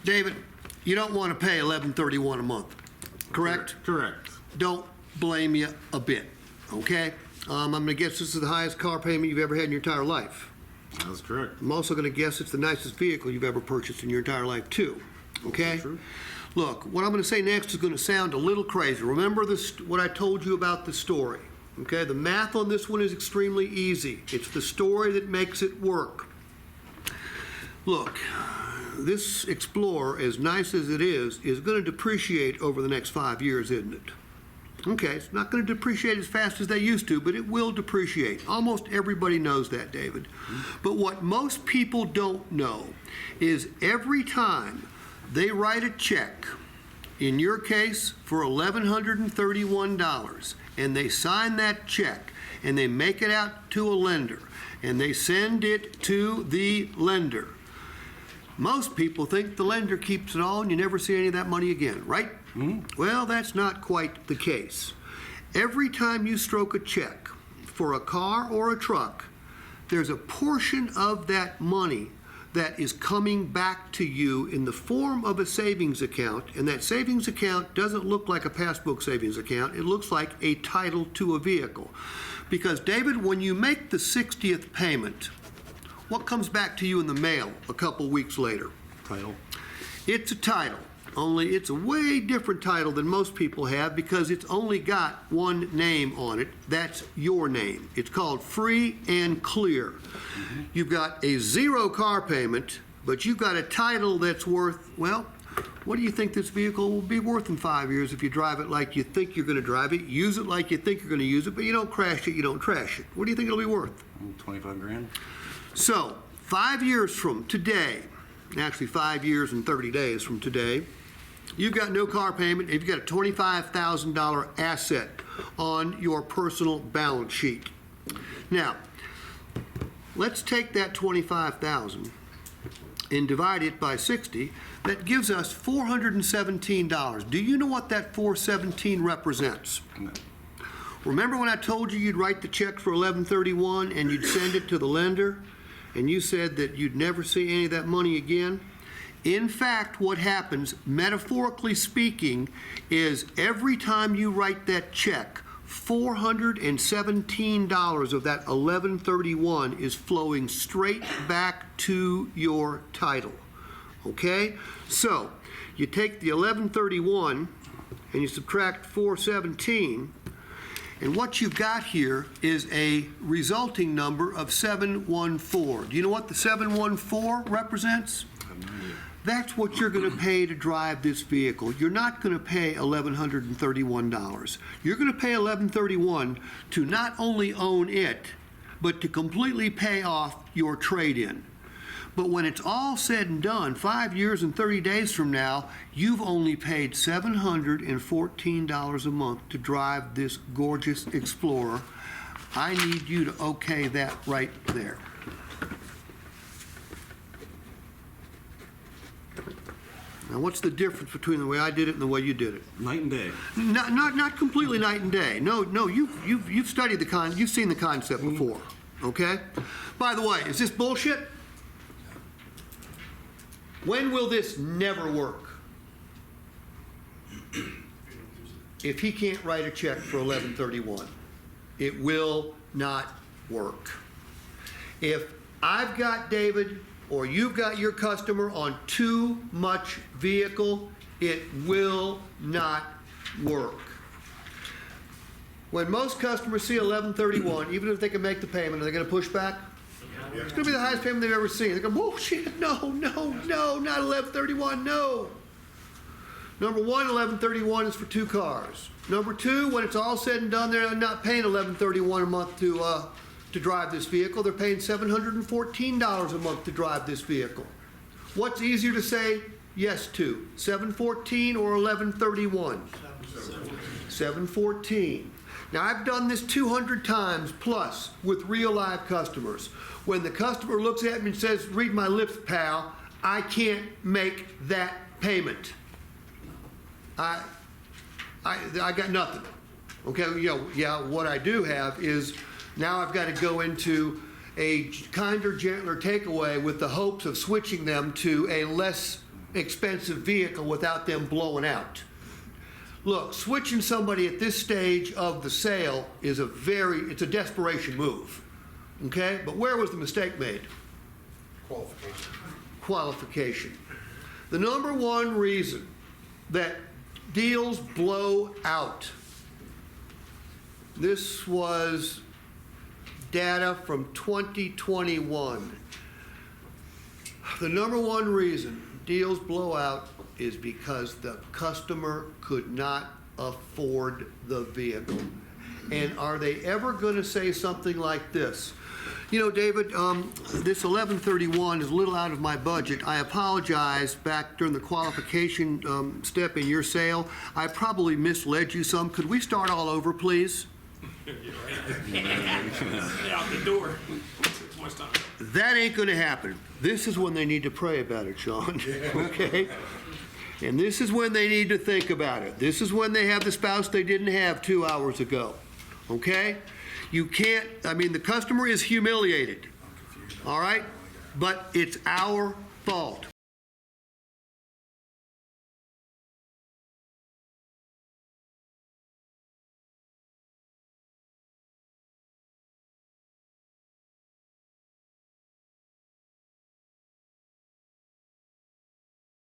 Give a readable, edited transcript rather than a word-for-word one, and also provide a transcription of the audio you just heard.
David, you don't want to pay $11.31 a month, correct? Correct. Don't blame you a bit, okay? I'm going to guess this is the highest car payment you've ever had in your entire life. That's correct. I'm also going to guess it's the nicest vehicle you've ever purchased in your entire life, too, okay? Also true. Look, what I'm going to say next is going to sound a little crazy. Remember this, what I told you about the story, okay? The math on this one is extremely easy. It's the story that makes it work. Look, this Explorer, as nice as it is going to depreciate over the next 5 years, isn't it? Okay, it's not going to depreciate as fast as they used to, but it will depreciate. Almost everybody knows that, David. But what most people don't know is every time they write a check, in your case for $1,131, and they sign that check, and they make it out to a lender, and they send it to the lender, most people think the lender keeps it all and you never see any of that money again, right? Well, that's not quite the case. Every time you stroke a check for a car or a truck, there's a portion of that money that is coming back to you in the form of a savings account, and that savings account doesn't look like a passbook savings account. It looks like a title to a vehicle. Because, David, when you make the 60th payment, what comes back to you in the mail a couple weeks later? Title. It's a title, only it's a way different title than most people have because it's only got one name on it. That's your name. It's called free and clear. You've got a zero car payment, but you've got a title that's worth, well, what do you think this vehicle will be worth in 5 years if you drive it like you think you're going to drive it, use it like you think you're going to use it, but you don't crash it, you don't trash it? What do you think it'll be worth? 25 grand. So, 5 years from today, actually 5 years and 30 days from today, you've got no car payment, and you've got a $25,000 asset on your personal balance sheet. Now, let's take that $25,000 and divide it by 60. That gives us $417. Do you know what that $417 represents? No. Remember when I told you you'd write the check for $11.31 and you'd send it to the lender? And you said that you'd never see any of that money again? In fact, what happens, metaphorically speaking, is every time you write that check, $417 of that $11.31 is flowing straight back to your title. Okay? So, you take the $11.31 and you subtract $417, and what you've got here is a resulting number of 714. Do you know what the 714 represents? I have no idea. That's what you're going to pay to drive this vehicle. You're not going to pay $1,131. You're going to pay $1,131 to not only own it, but to completely pay off your trade-in. But when it's all said and done, 5 years and 30 days from now, you've only paid $714 a month to drive this gorgeous Explorer. I need you to okay that right there. Now, what's the difference between the way I did it and the way you did it? Night and day. Not completely night and day. No, you've studied you've seen the concept before, okay? By the way, is this bullshit? When will this never work? If he can't write a check for $11.31, it will not work. If I've got David or you've got your customer on too much vehicle, it will not work. When most customers see $11.31, even if they can make the payment, are they going to push back? It's going to be the highest payment they've ever seen. They go, bullshit, no, not $11.31, no. Number one, $11.31 is for 2 cars. Number two, when it's all said and done, they're not paying $11.31 a month to drive this vehicle. They're paying $714 a month to drive this vehicle. What's easier to say yes to, $714 or $11.31? $714. Now, I've done this 200 times plus with real live customers. When the customer looks at me and says, read my lips, pal, I can't make that payment. I got nothing. Okay, what I do have is now I've got to go into a kinder, gentler takeaway with the hopes of switching them to a less expensive vehicle without them blowing out. Look, switching somebody at this stage of the sale is it's a desperation move, okay? But where was the mistake made? Qualification. The number one reason that deals blow out, this was data from 2021. The number one reason deals blow out is because the customer could not afford the vehicle. And are they ever going to say something like this? You know, David, this 1131 is a little out of my budget. I apologize. Back during the qualification step in your sale, I probably misled you some. Could we start all over, please? Out the door. It's much time. That ain't going to happen. This is when they need to pray about it, Sean. Okay? And this is when they need to think about it. This is when they have the spouse they didn't have 2 hours ago. Okay? You can't, the customer is humiliated. All right? But it's our fault.